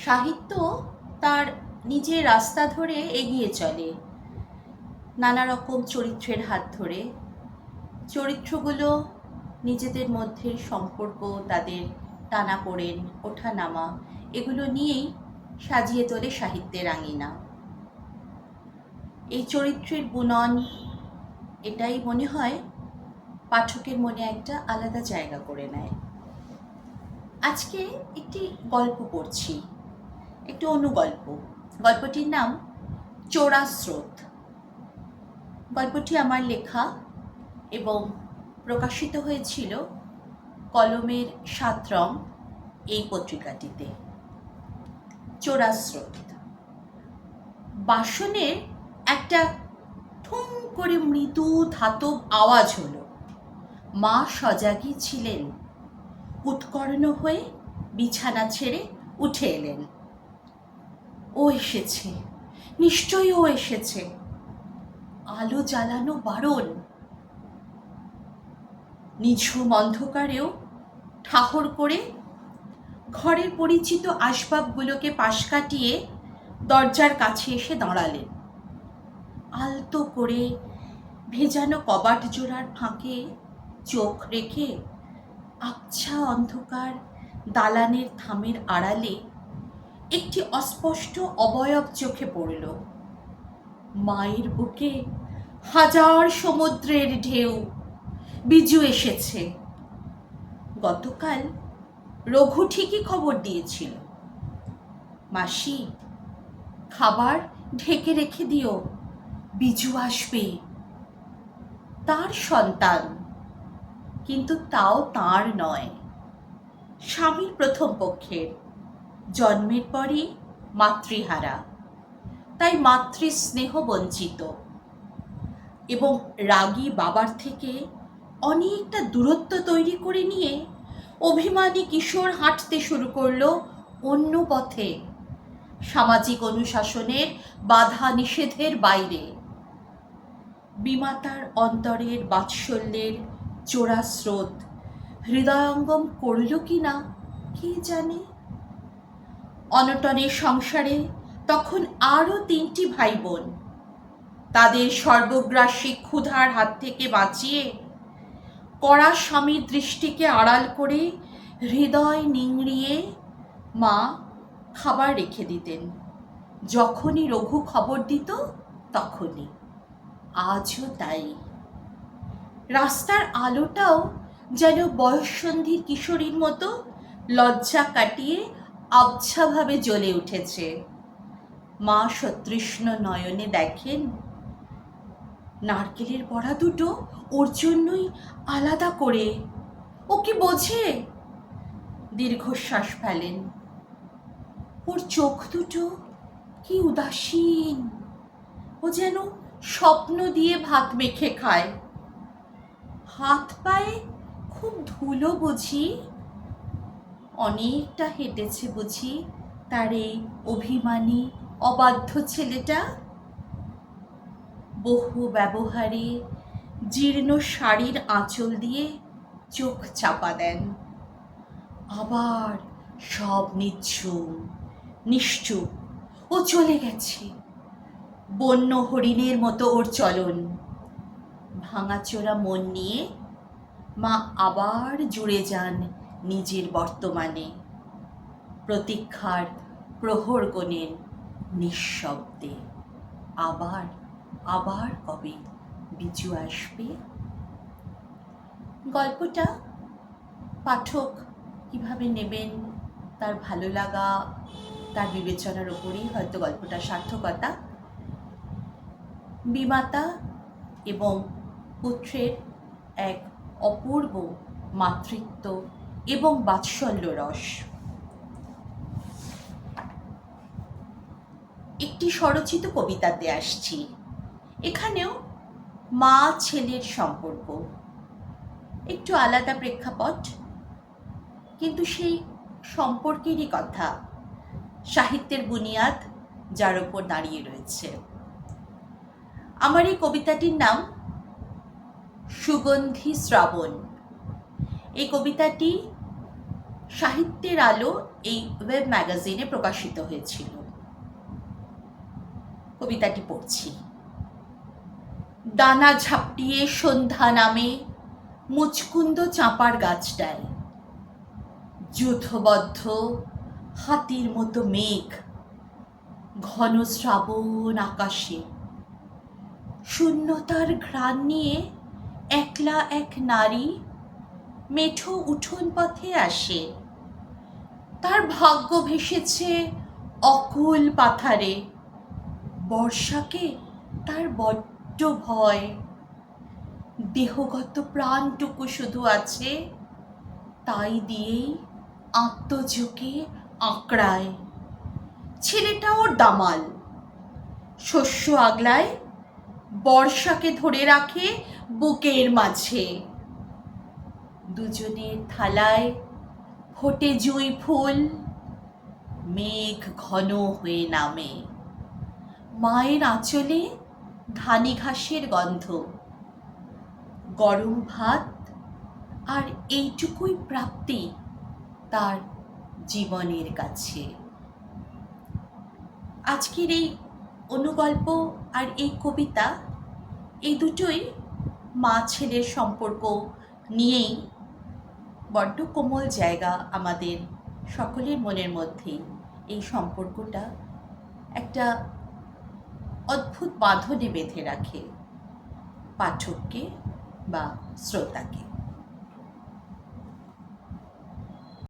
সাহিত্য তার নিজের রাস্তা ধরে এগিয়ে চলে নানা রকম চরিত্রের হাত ধরে। চরিত্রগুলো নিজেদের মধ্যে সম্পর্ক, তাদের টানাপোড়েন, ওঠানামা, এগুলো নিয়েই সাজিয়ে তোলে সাহিত্যের আঙিনা। এই চরিত্রের বুনন, এটাই মনে হয় পাঠকের মনে একটা আলাদা জায়গা করে নেয়। আজকে একটি গল্প পড়ছি, একটি অনুগল্প। গল্পটির নাম চোরা স্রোত। গল্পটি আমার লেখা এবং প্রকাশিত হয়েছিল কলমের ৭ রং এই পত্রিকাটিতে। চোরা স্রোত। বাসনের একটা ঠুং করে মৃদু ধাতব আওয়াজ হলো। মা সজাগী ছিলেন, উৎকর্ণ হয়ে বিছানা ছেড়ে উঠে এলেন। ও এসেছে, নিশ্চয়ই ও এসেছে। আলো জ্বালানো বারণ। নিঝুম অন্ধকারেও ঠাহর করে ঘরের পরিচিত আসবাবগুলোকে পাশ কাটিয়ে দরজার কাছে এসে দাঁড়ালেন। আলতো করে ভেজানো কবাট জোড়ার ফাঁকে চোখ রেখে আবছা অন্ধকার দালানের থামের আড়ালে একটি অস্পষ্ট অবয়ব চোখে পড়ল। মায়ের বুকে হাজার সমুদ্রের ঢেউ। বিজু এসেছে। গতকাল রঘু ঠিকই খবর দিয়েছিল, মাসি খাবার ঢেকে রেখে দিও, বিজু আসবে। তার সন্তান, কিন্তু তাও তার নয়, স্বামীর প্রথম পক্ষের। জন্মের পরই মাতৃহারা, তাই মাতৃস্নেহ বঞ্চিত এবং রাগী বাবার থেকে অনেকটা দূরত্ব তৈরি করে নিয়ে অভিমানী কিশোর হাঁটতে শুরু করলো অন্য পথে, সামাজিক অনুশাসনের বাধা নিষেধের বাইরে। বিমাতার অন্তরের বাৎসল্যের চোরা স্রোত হৃদয়ঙ্গম করল কি না কে জানে। অনটনের সংসারে তখন আরও ৩টি ভাই বোন। তাদের সর্বগ্রাসী ক্ষুধার হাত থেকে বাঁচিয়ে কড়া স্বামীর দৃষ্টিকে আড়াল করে হৃদয় নিংড়িয়ে মা খাবার রেখে দিতেন। যখনই রঘু খবর দিত তখনই। আজও তাই। রাস্তার আলোটাও যেন বয়ঃসন্ধির কিশোরীর মতো লজ্জা কাটিয়ে আবছাভাবে জ্বলে উঠেছে। মা সতৃষ্ণ নয়নে দেখেন নারকেলের বড়া দুটো ওর জন্যই আলাদা করে। ও কি বোঝে? দীর্ঘশ্বাস ফেলেন। ওর চোখ দুটো কি উদাসীন, ও যেন স্বপ্ন দিয়ে ভাত মেখে খায়। হাত পায়ে খুব ধুলো বুঝি? অনেকটা হেঁটেছে বুঝি তার এই অভিমানী অবাধ্য ছেলেটা? বহু ব্যবহারে জীর্ণ শাড়ির আঁচল দিয়ে চোখ চাপা দেন। আবার সব নিঝুম, নিশ্চুপ। ও চলে গেছে। বন্য হরিণের মতো ওর চলন। ভাঙাচোরা মন নিয়ে মা আবার জুড়ে যান নিজের বর্তমানে। প্রতীক্ষার প্রহর গোনেন নিঃশব্দে। আবার আবার কবে বিজু আসবে? গল্পটা পাঠক কিভাবে নেবেন, তার ভালো লাগা, তার বিবেচনার উপরেই হয়তো গল্পটার সার্থকতা। বিমাতা এবং পুত্রের এক অপূর্ব মাতৃত্ব এবং বাৎসল্য রস। একটি স্বরচিত কবিতাতে আসছি। এখানেও মা ছেলের সম্পর্ক, একটু আলাদা প্রেক্ষাপট, কিন্তু সেই সম্পর্কেরই কথা, সাহিত্যের বুনিয়াদ যার উপর দাঁড়িয়ে রয়েছে। আমার এই কবিতাটির নাম সুগন্ধি শ্রাবণ। এই কবিতাটি সাহিত্যের আলো এই ওয়েব ম্যাগাজিনে প্রকাশিত হয়েছিল। কবিতাটি পড়ছি। দানা ঝাপটিয়ে সন্ধ্যা নামে মুচকুন্দ চাঁপার গাছটায়, যূথবদ্ধ হাতির মতো মেঘ, ঘন শ্রাবণ আকাশে, শূন্যতার ঘ্রাণ নিয়ে একলা এক নারী মেঠো উঠোন পথে আসে। তার ভাগ্য ভেসেছে অকুল পাথারে, বর্ষাকে তার বড্ড ভয়। দেহগত প্রাণটুকু শুধু আছে, তাই দিয়েই আত্মঝোঁকে আঁকড়ায়। ছেলেটা ওর দামাল, শস্য আগলায়, বর্ষাকে ধরে রাখে বুকের মাঝে। দুজনের থালায় ফোটে জুঁই ফুল, মেঘ ঘন হয়ে নামে। মায়ের আঁচলে ধানি ঘাসের গন্ধ, গরম ভাত আর এইটুকুই প্রাপ্তি তার জীবনের কাছে। আজকের এই অনুগল্প আর এই কবিতা, এই দুটোই মা ছেলের সম্পর্ক নিয়েই। বড্ড কোমল জায়গা আমাদের সকলের মনের মধ্যেই এই সম্পর্কটা একটা অদ্ভুত বাঁধনে বেঁধে রাখে পাঠককে বা শ্রোতাকে।